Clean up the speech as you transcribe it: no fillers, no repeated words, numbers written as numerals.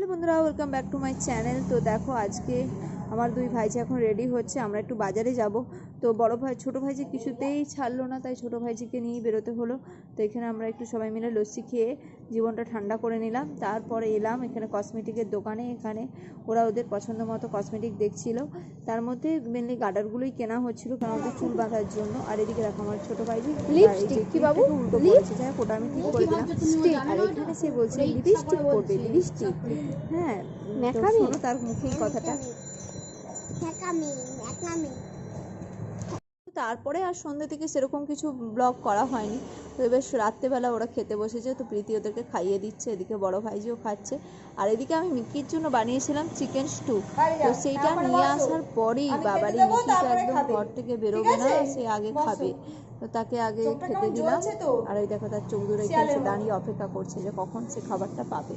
Hello বন্ধুরা, welcome back to my channel. তো দেখো আজকে আমার দুই ভাইজি এখন রেডি হচ্ছে, আমরা একটু বাজারে যাব। তো বড় ভাই ছোটো ভাইজি কিছুতেই ছাড়লো না, তাই ছোটো ভাইজিকে নিয়েই বেরোতে হলো। তো এখানে আমরা একটু সবাই মিলে লস্যি খেয়ে জীবনটা ঠান্ডা করে নিলাম। তারপরে এলাম এখানে কসমেটিকের দোকানে। এখানে ওরা ওদের পছন্দ মতো কসমেটিক দেখছিল, তার মধ্যে মেনলি গার্ডারগুলোই কেনা হচ্ছিল কারণ ওদের চুল বাঁধার জন্য। আর এদিকে দেখো আমার ছোটো ভাইজি উল্টো করেছে, যাই হোক ওটা আমি ঠিক করে দিলাম। আর এখানে সে বলছে লিপস্টিক পরবে, লিপস্টিক। হ্যাঁ, শোনো তার মুখে কথাটা। তারপরে আর সন্ধ্যে থেকে সেরকম কিছু ব্লগ করা হয়নি। তো এবার রাত্রেবেলা ওরা খেতে বসেছে, তো প্রীতি ওদেরকে খাইয়ে দিচ্ছে, এদিকে বড় ভাইজিও খাচ্ছে। আর এদিকে আমি মিকির জন্য বানিয়েছিলাম চিকেন স্টু। তো সেইটা নিয়ে আসার পরেই বাবারই মিকি তো একদম ঘর থেকে বেরোবে না, সে আগে খাবে। তো তাকে আগে খেতে দিলাম। আর ওই দেখো তার চোখ দূরে খেলছে, দাঁড়িয়ে অপেক্ষা করছে যে কখন সে খাবারটা পাবে।